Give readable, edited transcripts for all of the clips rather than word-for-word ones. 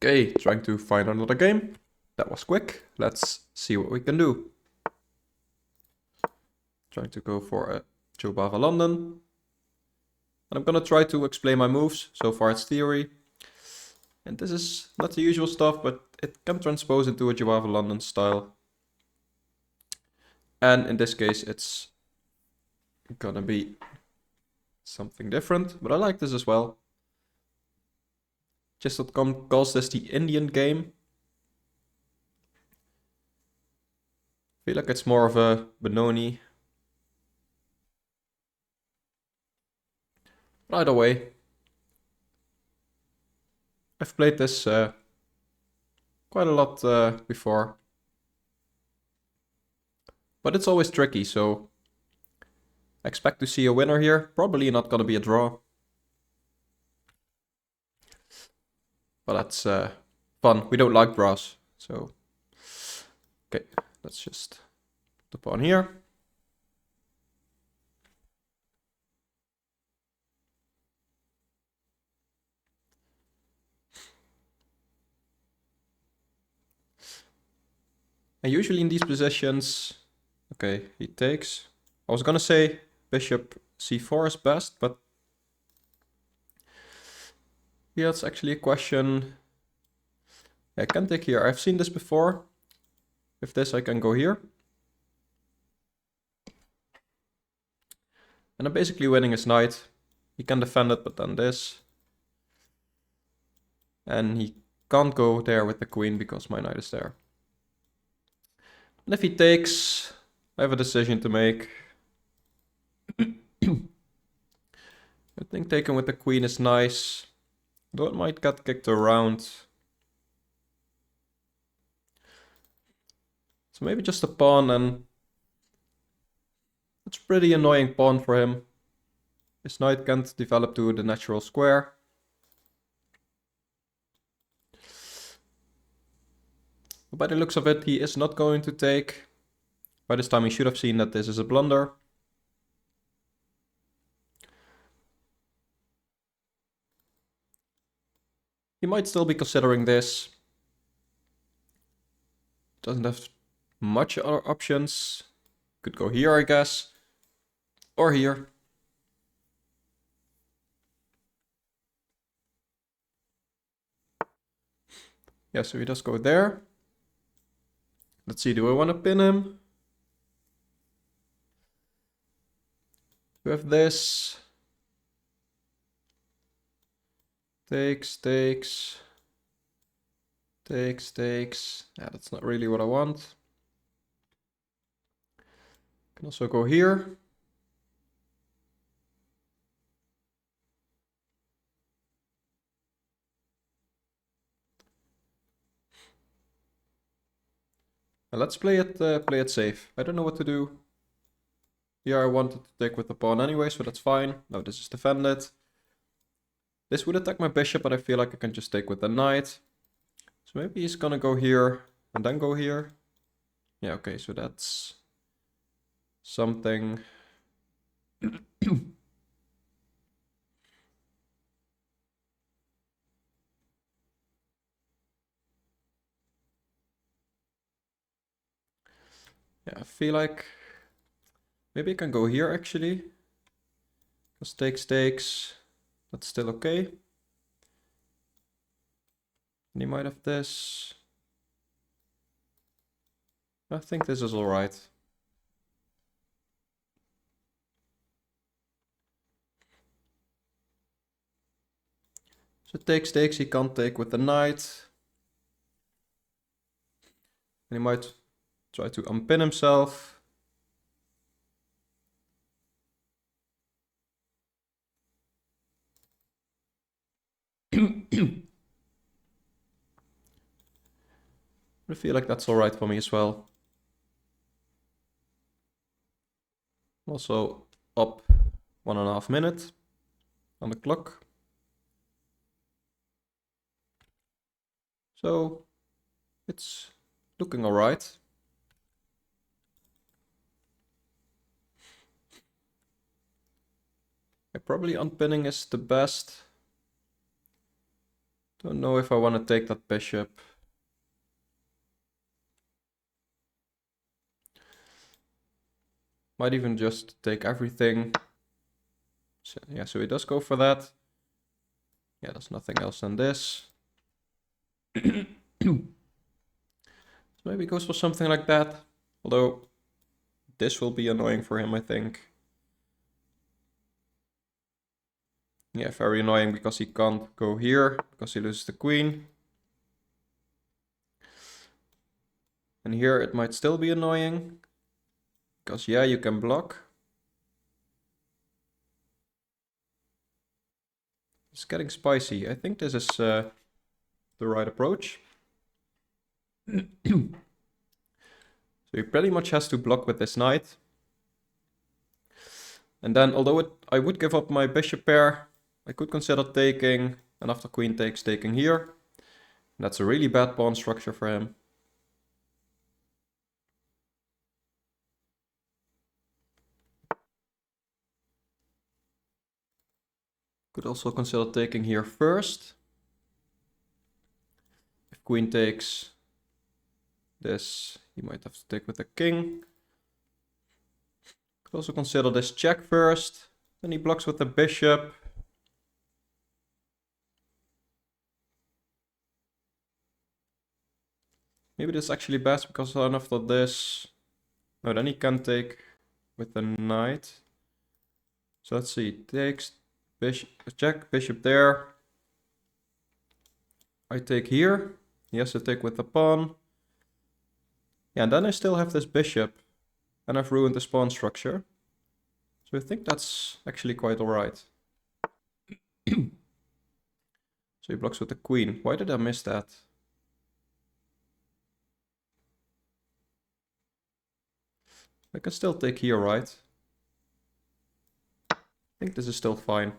Okay, trying to find another game. That was quick. Let's see what we can do. Trying to go for a Jobava London. And I'm gonna try to explain my moves. So far it's theory. And this is not the usual stuff, but it can transpose into a Jobava London style. And in this case it's gonna be something different, but I like this as well. Chess.com calls this the Indian game. I feel like it's more of a Benoni. But either way, I've played this quite a lot before. But it's always tricky, so I expect to see a winner here. Probably not gonna be a draw. But that's fun. We don't like draws, so... Okay, let's just put the pawn here. And usually in these positions... Okay, he takes. I was gonna say bishop c4 is best, but... Yeah, it's actually a question. I can take here. I've seen this before. With this I can go here. And I'm basically winning his knight. He can defend it, but then this. And he can't go there with the queen because my knight is there. And if he takes, I have a decision to make. I think taking with the queen is nice. Though it might get kicked around. So maybe just a pawn, and it's a pretty annoying pawn for him. His knight can't develop to the natural square. But by the looks of it, he is not going to take. By this time he should have seen that this is a blunder. He might still be considering this. Doesn't have much other options. Could go here, I guess. Or here. Yeah, so he does go there. Let's see, do I want to pin him? We have this. Takes, takes. Takes, takes. Yeah, that's not really what I want. Can also go here. And let's play it safe. I don't know what to do. Here I wanted to take with the pawn anyway, so that's fine. Now this is defended. This would attack my bishop, but I feel like I can just take with the knight. So maybe he's gonna go here and then go here. Yeah, okay, so that's something. Yeah, I feel like maybe I can go here actually. Because takes, takes. That's still okay. And he might have this. I think this is alright. So takes, takes, he can't take with the knight. And he might try to unpin himself. I feel like that's alright for me as well. Also up 1.5 minutes on the clock. So it's looking alright. Yeah, probably unpinning is the best. I think I can go here. And he might try to unpin himself. Don't know if I want to take that bishop. Might even just take everything. So, yeah, so he does go for that. Yeah, there's nothing else than this. So maybe he goes for something like that. Although this will be annoying for him, I think. Yeah, very annoying because he can't go here because he loses the queen. And here it might still be annoying because yeah, you can block. It's getting spicy. I think this is the right approach. So he pretty much has to block with this knight. And then, although I would give up my bishop pair, I could consider taking, and after queen takes, taking here. And that's a really bad pawn structure for him. Could also consider taking here first. If queen takes this, he might have to take with the king. Could also consider this check first. Then he blocks with the bishop. Maybe this is actually best because then after this... No, then he can take with the knight. So let's see, takes bishop, check, bishop there. I take here. He has to take with the pawn. Yeah, and then I still have this bishop. And I've ruined this pawn structure. So I think that's actually quite alright. So he blocks with the queen. Why did I miss that? I can still take here, right? I think this is still fine.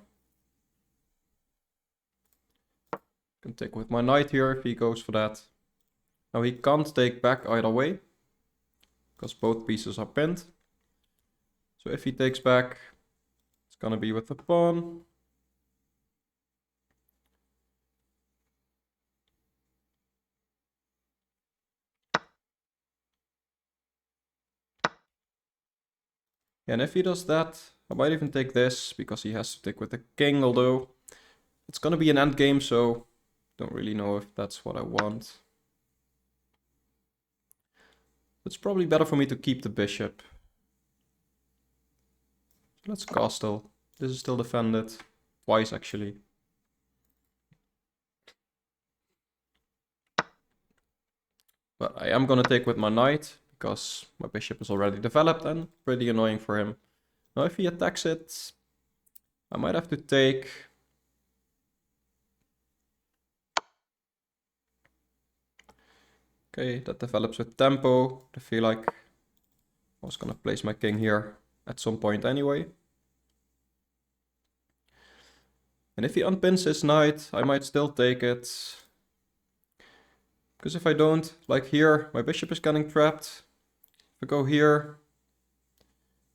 I can take with my knight here if he goes for that. Now he can't take back either way, because both pieces are pinned. So if he takes back, it's gonna be with the pawn. And if he does that, I might even take this, because he has to take with the king, although it's gonna be an endgame, so don't really know if that's what I want. It's probably better for me to keep the bishop. Let's castle. This is still defended. Twice, actually. But I am gonna take with my knight, because my bishop is already developed and pretty annoying for him. Now if he attacks it, I might have to take. Okay, that develops with tempo. I feel like I was gonna place my king here at some point anyway. And if he unpins his knight, I might still take it. Because if I don't, like here, my bishop is getting trapped. If I go here,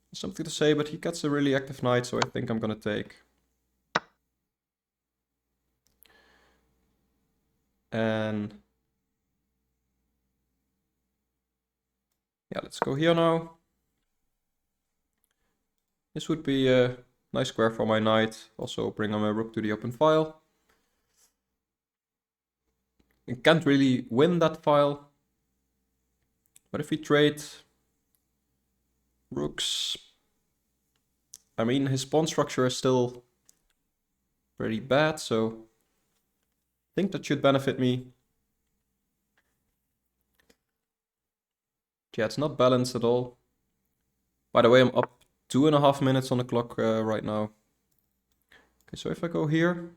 there's something to say, but he gets a really active knight, so I think I'm gonna take. And yeah, let's go here now. This would be a nice square for my knight. Also bring my rook to the open file. I can't really win that file. But if we trade rooks, I mean, his pawn structure is still pretty bad, so I think that should benefit me. Yeah, it's not balanced at all. By the way, I'm up 2.5 minutes on the clock right now. Okay, so if I go here,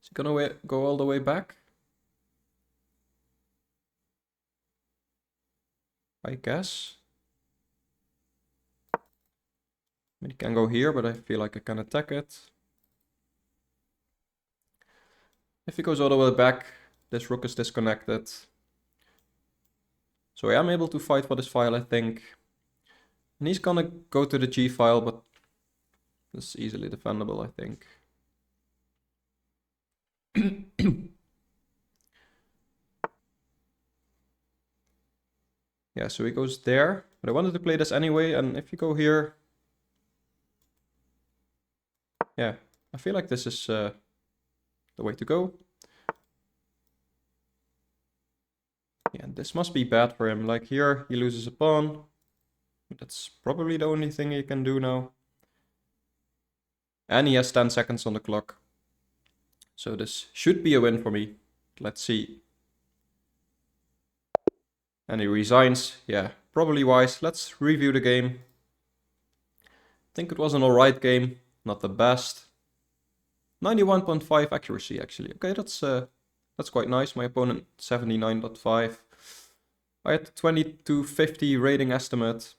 is it gonna go all the way back? I guess. I mean, it can go here, but I feel like I can attack it. If he goes all the way back, this rook is disconnected. So I am able to fight for this file, I think. And he's gonna go to the G file, but this is easily defendable, I think. Yeah, so he goes there. But I wanted to play this anyway, and if you go here... Yeah, I feel like this is the way to go. Yeah, this must be bad for him. Like here, he loses a pawn. That's probably the only thing he can do now. And he has 10 seconds on the clock. So this should be a win for me. Let's see. And he resigns. Yeah, probably wise. Let's review the game. I think it was an alright game. Not the best. 91.5 accuracy actually. Okay, that's quite nice. My opponent 79.5. I had 2250 rating estimate.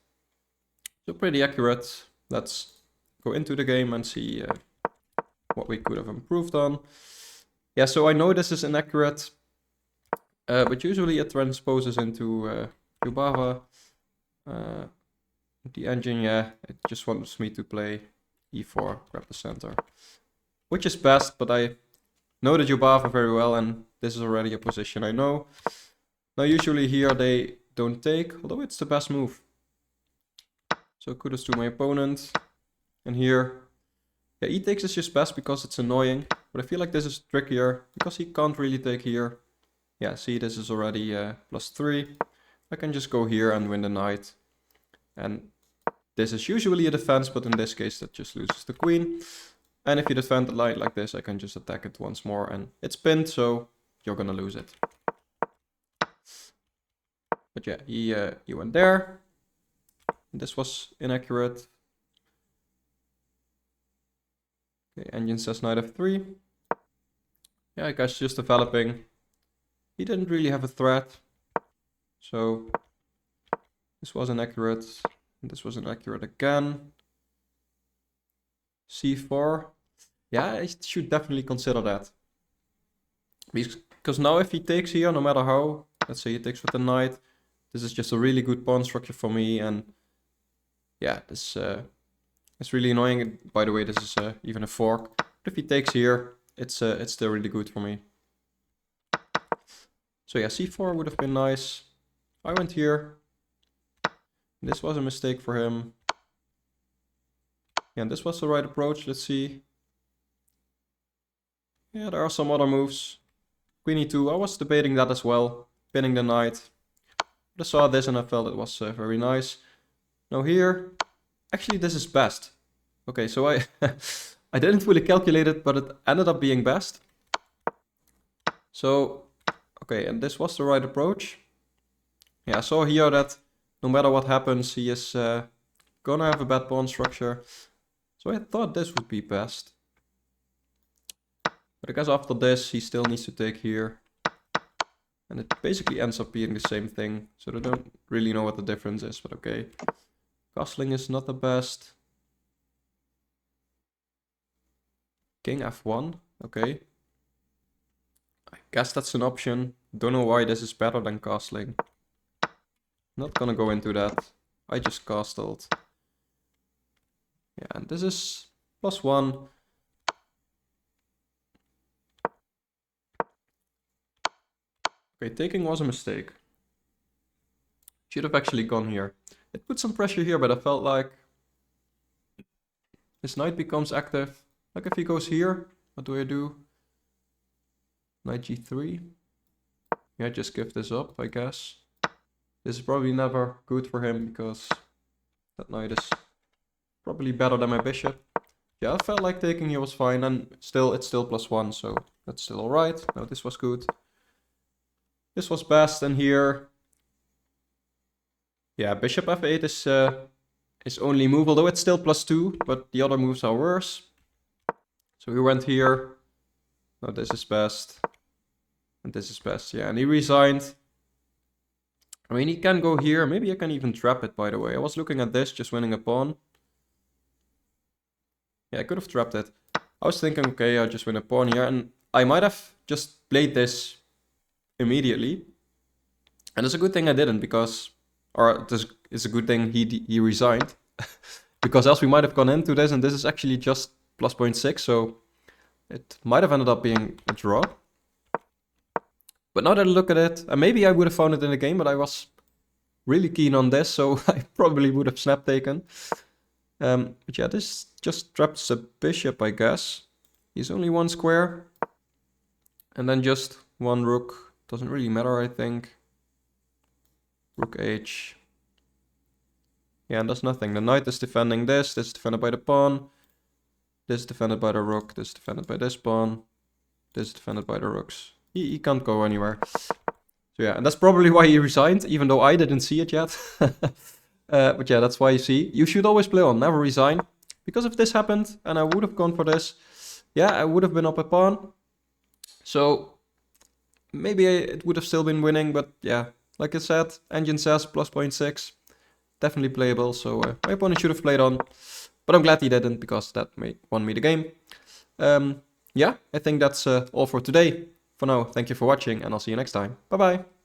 So pretty accurate. Let's go into the game and see what we could have improved on. Yeah, so I know this is inaccurate. But usually it transposes into Jobava. The engine, yeah, it just wants me to play e4, grab the center. Which is best, but I know the Jobava very well, and this is already a position I know. Now usually here they don't take, although it's the best move. So kudos to my opponent. And here, yeah, e takes is just best because it's annoying. But I feel like this is trickier, because he can't really take here. Yeah, see, this is already +3. I can just go here and win the knight. And this is usually a defense, but in this case that just loses the queen. And if you defend the knight like this, I can just attack it once more, and it's pinned, so you're gonna lose it. But yeah, he went there. This was inaccurate. Okay, engine says knight f3. Yeah, I guess just developing. He didn't really have a threat. So this was inaccurate. This was inaccurate again. c4. Yeah, I should definitely consider that. Because now if he takes here, no matter how, let's say he takes with the knight, this is just a really good pawn structure for me, and yeah, this is really annoying. By the way, this is even a fork. But if he takes here, it's still really good for me. So yeah, c4 would have been nice. I went here. This was a mistake for him. Yeah, and this was the right approach. Let's see. Yeah, there are some other moves. Queen e2, I was debating that as well. Pinning the knight. But I saw this and I felt it was very nice. Now here, actually this is best. Okay, so I I didn't fully calculate it, but it ended up being best. So, okay, and this was the right approach. Yeah, I saw here that no matter what happens, he is gonna have a bad pawn structure. So I thought this would be best. But I guess after this, he still needs to take here. And it basically ends up being the same thing. So I don't really know what the difference is, but okay. Castling is not the best. King f1, okay. I guess that's an option. Don't know why this is better than castling. Not gonna go into that. I just castled. Yeah, and this is +1. Okay, taking was a mistake. Should have actually gone here. It put some pressure here, but I felt like this knight becomes active. Like if he goes here, what do I do? Knight g3. Yeah, just give this up, I guess. This is probably never good for him because that knight is probably better than my bishop. Yeah, I felt like taking here was fine, and still it's still +1, so that's still alright. No, this was good. This was best, and here, yeah, bishop f8 is only move, although it's still +2, but the other moves are worse. So we went here. No, this is best. And this is best, yeah. And he resigned. I mean, he can go here. Maybe I can even trap it, by the way. I was looking at this, just winning a pawn. Yeah, I could have trapped it. I was thinking, okay, I'll just win a pawn here. And I might have just played this immediately. And it's a good thing I didn't, because... Or it's a good thing he resigned. Because else we might have gone into this, and this is actually just +0.6, so it might have ended up being a draw. But now that I look at it, and maybe I would have found it in the game, but I was really keen on this, so I probably would have snap taken. But yeah, this just traps a bishop, I guess. He's only one square. And then just one rook. Doesn't really matter, I think. Rook h. Yeah, and that's nothing. The knight is defending this. This is defended by the pawn. This is defended by the rook. This is defended by this pawn. This is defended by the rooks. He can't go anywhere. So yeah, and that's probably why he resigned, even though I didn't see it yet. But yeah, that's why you see. You should always play on, never resign. Because if this happened, and I would have gone for this, yeah, I would have been up a pawn. So maybe it would have still been winning, but yeah, like I said, engine says plus 0.6. Definitely playable, so my opponent should have played on. But I'm glad he didn't, because that won me the game. Yeah, I think that's all for today. For now, thank you for watching, and I'll see you next time. Bye-bye.